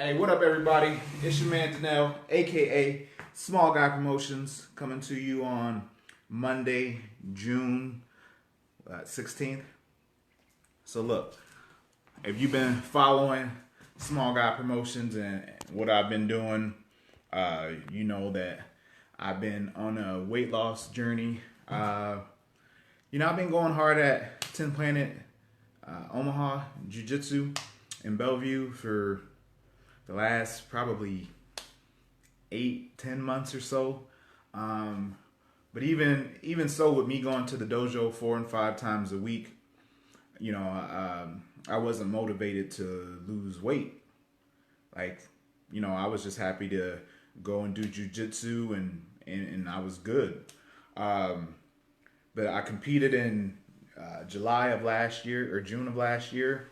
Hey, what up, everybody? It's your man Danelle, aka Small Guy Promotions, coming to you on Monday, June 16th. So, look, if you've been following Small Guy Promotions and what I've been doing, you know that I've been on a weight loss journey. I've been going hard at Planet Omaha Jiu-Jitsu in Bellevue for the last probably 8-10 months or so. But even so, with me going to the dojo 4 and 5 times a week, I wasn't motivated to lose weight. Like, I was just happy to go and do jujitsu and I was good. But I competed in July of last year or June of last year.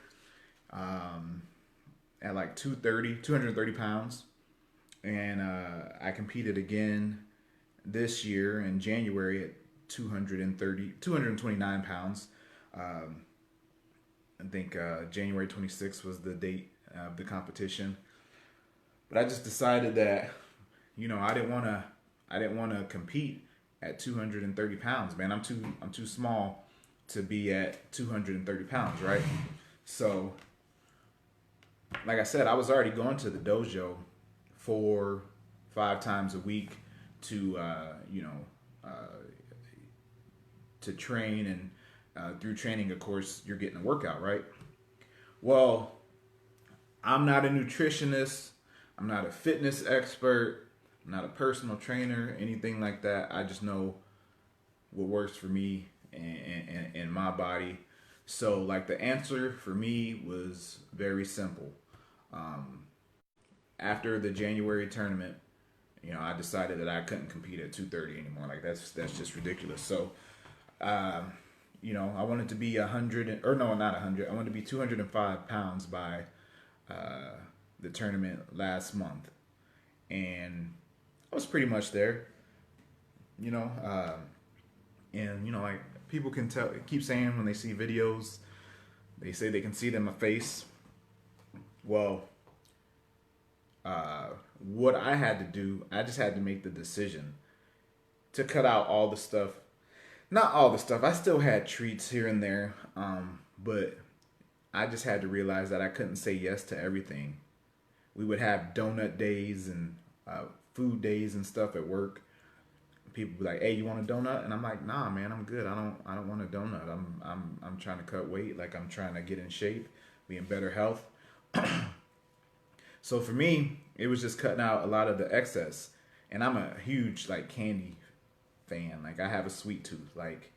At like 230 pounds. And I competed again this year in January at 229 pounds. I think January 26th was the date of the competition. But I just decided that, I didn't want to compete at 230 pounds, man. I'm too small to be at 230 pounds, right? So, like I said, I was already going to the dojo 4-5 times a week to to train, and through training, of course, you're getting a workout, right? Well, I'm not a nutritionist. I'm not a fitness expert. I'm not a personal trainer, anything like that. I just know what works for me and my body. So, like, the answer for me was very simple. After the January tournament, I decided that I couldn't compete at 230 anymore. Like, that's just ridiculous. So, I wanted to be 100, or no, not 100. I wanted to be 205 pounds by the tournament last month, and I was pretty much there. Like, people can keep saying when they see videos, they say they can see it in my face. Well, what I had to do, I just had to make the decision to cut out all the stuff. Not all the stuff. I still had treats here and there, but I just had to realize that I couldn't say yes to everything. We would have donut days and food days and stuff at work. People be like, "Hey, you want a donut?" And I'm like, "Nah, man, I'm good. I don't want a donut. I'm trying to cut weight. Like, I'm trying to get in shape, be in better health." So for me, it was just cutting out a lot of the excess. And I'm a huge like candy fan. Like, I have a sweet tooth. Like,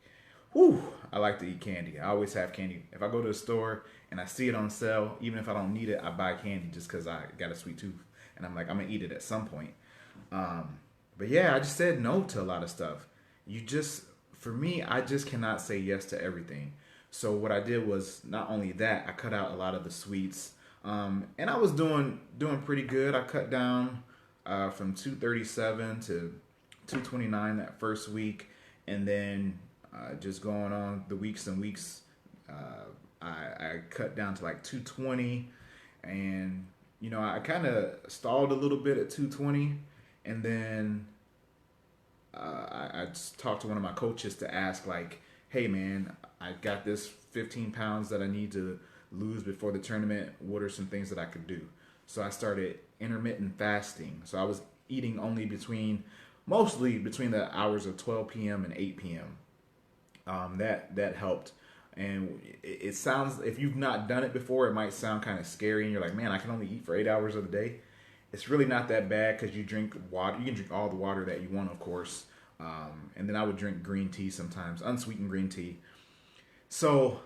whew, I like to eat candy. I always have candy. If I go to the store and I see it on sale, even if I don't need it, I buy candy just because I got a sweet tooth. And I'm like, I'm gonna eat it at some point. But yeah, I just said no to a lot of stuff. For me, I just cannot say yes to everything. So what I did was, not only that, I cut out a lot of the sweets. And I was doing pretty good. I cut down from 237 to 229 that first week, and then just going on the weeks and weeks, I cut down to like 220, and I kind of stalled a little bit at 220, and then I just talked to one of my coaches to ask, like, "Hey, man, I got this 15 pounds that I need to lose before the tournament. What are some things that I could do?" So I started intermittent fasting. So I was eating only mostly between the hours of 12 p.m. and 8 p.m. That helped. And it sounds, if you've not done it before, it might sound kind of scary. And you're like, "Man, I can only eat for 8 hours of the day." It's really not that bad, because you drink water. You can drink all the water that you want, of course. And then I would drink green tea sometimes, unsweetened green tea. So,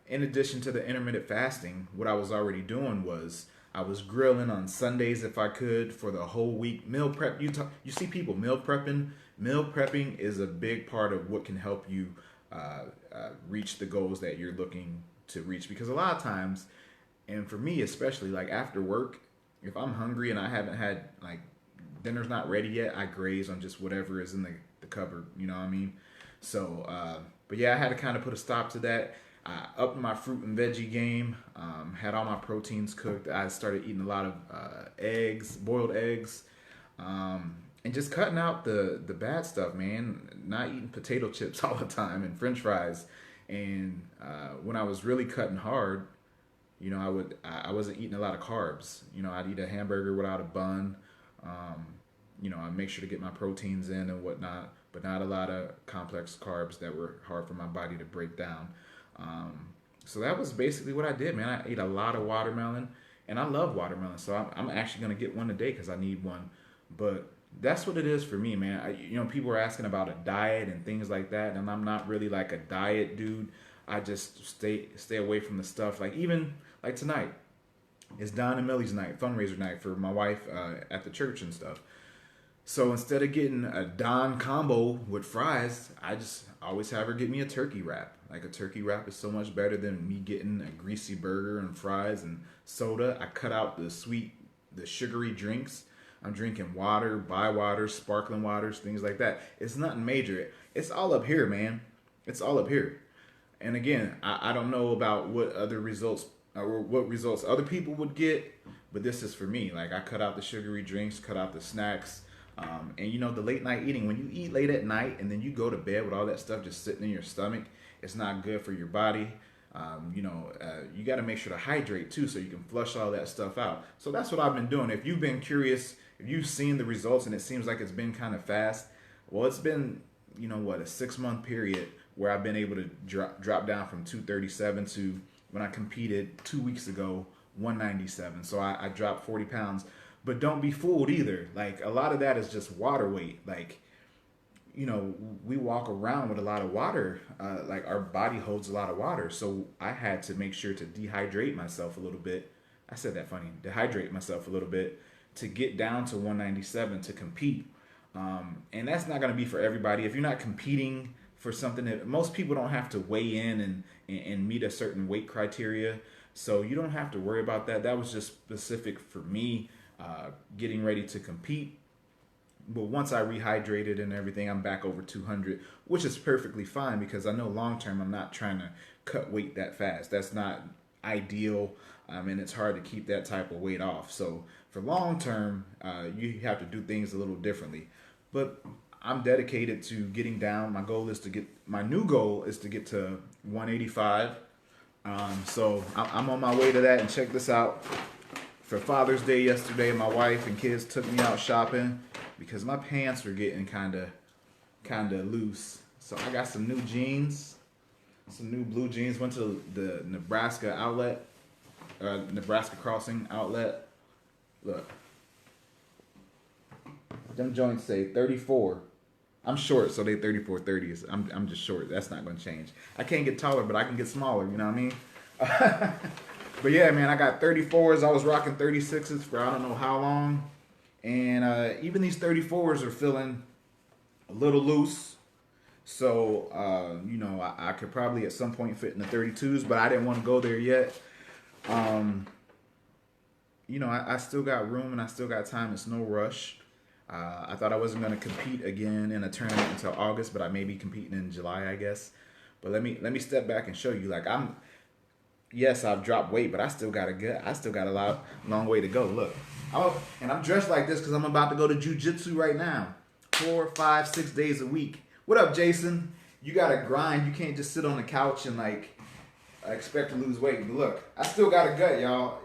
in addition to the intermittent fasting, what I was already doing was I was grilling on Sundays if I could for the whole week. Meal prep. You see people meal prepping. Meal prepping is a big part of what can help you reach the goals that you're looking to reach. Because a lot of times, and for me especially, like after work, if I'm hungry and I haven't had, like, dinner's not ready yet, I graze on just whatever is in the cupboard. You know what I mean? So, but yeah, I had to kind of put a stop to that. I upped my fruit and veggie game. Had all my proteins cooked. I started eating a lot of eggs, boiled eggs, and just cutting out the bad stuff, man. Not eating potato chips all the time and French fries. And when I was really cutting hard, I wasn't eating a lot of carbs. I'd eat a hamburger without a bun. I make sure to get my proteins in and whatnot, but not a lot of complex carbs that were hard for my body to break down. So that was basically what I did, man. I ate a lot of watermelon, and I love watermelon. So I'm actually gonna get one today because I need one. But that's what it is for me, man. People are asking about a diet and things like that, and I'm not really like a diet dude. I just stay away from the stuff. Like even like tonight, it's Don and Millie's night, fundraiser night for my wife at the church and stuff. So instead of getting a Don combo with fries, I just always have her get me a turkey wrap. Like a turkey wrap is so much better than me getting a greasy burger and fries and soda. I cut out the sugary drinks. I'm drinking water, buy water, sparkling waters, things like that. It's nothing major. It's all up here, man. It's all up here. And again, I don't know about what other results or what results other people would get, but this is for me. Like I cut out the sugary drinks, cut out the snacks. And the late night eating, when you eat late at night and then you go to bed with all that stuff just sitting in your stomach, it's not good for your body. You got to make sure to hydrate too so you can flush all that stuff out. So that's what I've been doing. If you've been curious, if you've seen the results and it seems like it's been kind of fast, well, it's been, a 6-month period where I've been able to drop down from 237 to when I competed 2 weeks ago, 197. So I dropped 40 pounds. But don't be fooled either. Like a lot of that is just water weight. Like, we walk around with a lot of water. Like our body holds a lot of water. So I had to make sure to dehydrate myself a little bit. I said that funny. Dehydrate myself a little bit to get down to 197 to compete. And that's not going to be for everybody. If you're not competing for something that most people don't have to weigh in and meet a certain weight criteria. So you don't have to worry about that. That was just specific for me. Getting ready to compete. But once I rehydrated and everything, I'm back over 200, which is perfectly fine because I know long term I'm not trying to cut weight that fast. That's not ideal, and it's hard to keep that type of weight off. So for long term, you have to do things a little differently. But I'm dedicated to getting down. My new goal is to get to 185. So I'm on my way to that, and check this out. For Father's Day yesterday, my wife and kids took me out shopping because my pants were getting kind of loose. So I got some new jeans, some new blue jeans. Went to the Nebraska outlet, Nebraska Crossing outlet. Look, them joints say 34. I'm short, so they 34 30s. I'm just short. That's not going to change. I can't get taller, but I can get smaller. You know what I mean? But yeah, man, I got 34s. I was rocking 36s for I don't know how long. And even these 34s are feeling a little loose. So, I could probably at some point fit in the 32s, but I didn't want to go there yet. I still got room and I still got time. It's no rush. I thought I wasn't going to compete again in a tournament until August, but I may be competing in July, I guess. But let me step back and show you. Like yes, I've dropped weight, but I still got a long way to go. Look, and I'm dressed like this because I'm about to go to Jiu-Jitsu right now, 4, 5, 6 days a week. What up, Jason? You gotta grind. You can't just sit on the couch and expect to lose weight. But look, I still got a gut, y'all.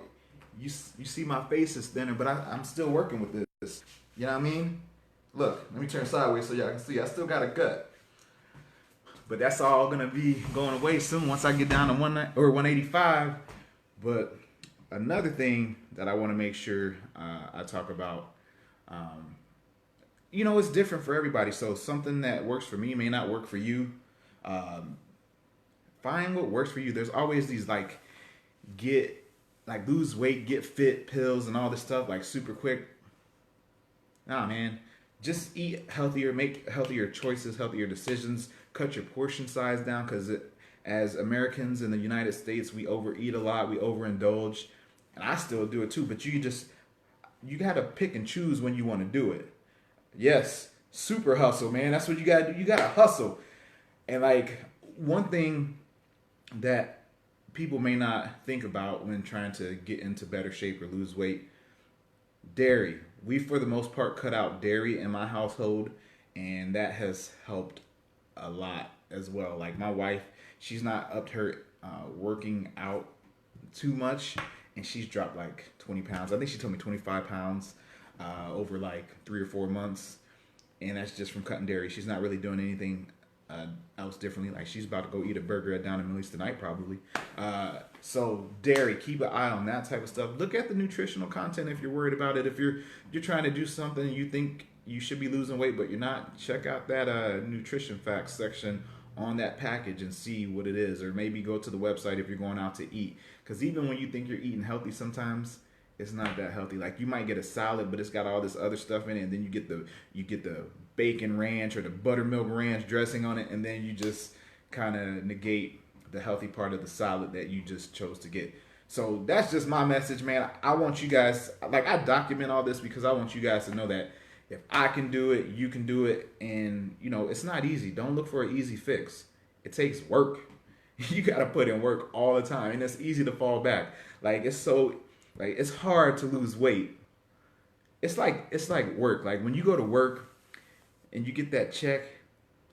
You see my face is thinner, but I'm still working with this. You know what I mean? Look, let me turn sideways so y'all can see. I still got a gut. But that's all gonna be going away soon once I get down to 185. But another thing that I want to make sure I talk about, it's different for everybody. So something that works for me may not work for you. Find what works for you. There's always these lose weight, get fit pills and all this stuff super quick. Nah, man. Just eat healthier, make healthier choices, healthier decisions. Cut your portion size down because as Americans in the United States, we overeat a lot, we overindulge, and I still do it too. But you got to pick and choose when you want to do it. Yes, super hustle, man. That's what you got to do. You got to hustle. And one thing that people may not think about when trying to get into better shape or lose weight. Dairy. We, for the most part, cut out dairy in my household, and that has helped a lot as well. Like my wife, she's not upped her working out too much, and she's dropped like 20 pounds. I think she told me 25 pounds over like 3 or 4 months, and that's just from cutting dairy. She's not really doing anything else differently. Like she's about to go eat a burger at Down in Millie's tonight, probably. So dairy, keep an eye on that type of stuff. Look at the nutritional content if you're worried about it. If you're trying to do something and you think you should be losing weight but you're not, check out that nutrition facts section on that package and see what it is. Or maybe go to the website if you're going out to eat. Because even when you think you're eating healthy, sometimes it's not that healthy. Like you might get a salad, but it's got all this other stuff in it, and then you get the bacon ranch or the buttermilk ranch dressing on it, and then you just kind of negate the healthy part of the salad that you just chose to get. So that's just my message, man. I want you guys, like I document all this because I want you guys to know that if I can do it, you can do it. And you know, it's not easy. Don't look for an easy fix. It takes work. You got to put in work all the time, and it's easy to fall back. Like it's hard to lose weight. It's like work. Like when you go to work and you get that check,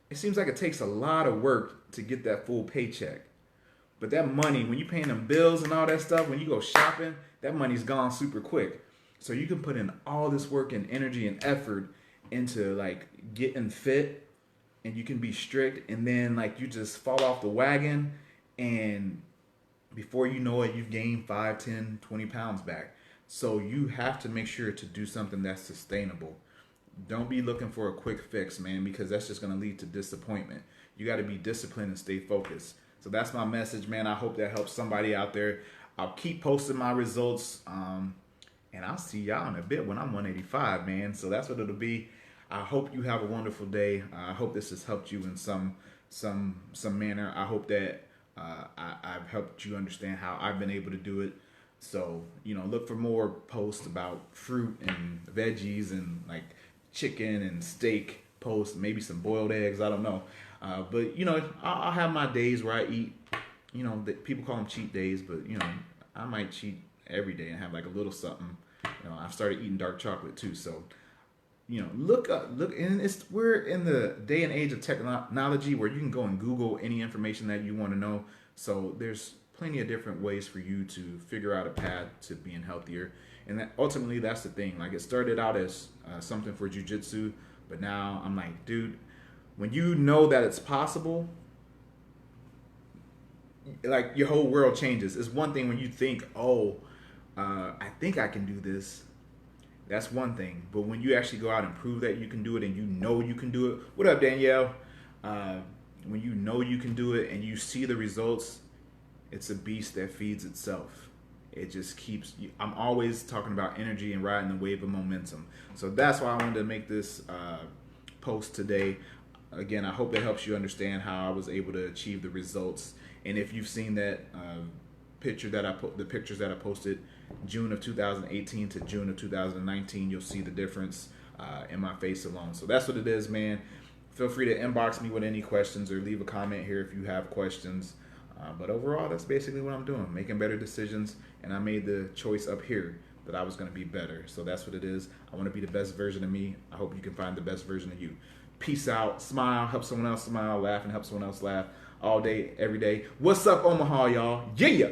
it seems like it takes a lot of work to get that full paycheck. But that money, when you're paying them bills and all that stuff, when you go shopping, that money's gone super quick. So you can put in all this work and energy and effort into like getting fit, and you can be strict, and then like you just fall off the wagon, and before you know it, you've gained 5, 10, 20 pounds back. So you have to make sure to do something that's sustainable. Don't be looking for a quick fix, man, because that's just going to lead to disappointment. You got to be disciplined and stay focused. So that's my message, man. I hope that helps somebody out there. I'll keep posting my results, and I'll see y'all in a bit when I'm 185, man. So that's what it'll be. I hope you have a wonderful day. I hope this has helped you in some manner. I hope that I've helped you understand how I've been able to do it. So, you know, look for more posts about fruit and veggies and like chicken and steak posts, maybe some boiled eggs. I don't know. But, you know, I'll have my days where I eat, you know, people call them cheat days, but, you know, I might cheat every day and have like a little something. You know, I've started eating dark chocolate too. So, you know, look, and we're in the day and age of technology where you can go and Google any information that you want to know. So there's plenty of different ways for you to figure out a path to being healthier. And that ultimately, that's the thing. Like it started out as something for jiu-jitsu, but now I'm like, dude, when you know that it's possible, like your whole world changes. It's one thing when you think, oh, I think I can do this. That's one thing. But when you actually go out and prove that you can do it, and you know you can do it. What up, Danielle? When you know you can do it and you see the results, it's a beast that feeds itself. It just keeps, I'm always talking about energy and riding the wave of momentum. So that's why I wanted to make this post today. Again, I hope that helps you understand how I was able to achieve the results. And if you've seen that picture that the pictures that I posted June of 2018 to June of 2019, you'll see the difference in my face alone. So that's what it is, man. Feel free to inbox me with any questions or leave a comment here if you have questions. But overall, that's basically what I'm doing, making better decisions. And I made the choice up here that I was going to be better. So that's what it is. I want to be the best version of me. I hope you can find the best version of you. Peace out. Smile. Help someone else smile. Laugh and help someone else laugh all day, every day. What's up, Omaha, y'all? Yeah.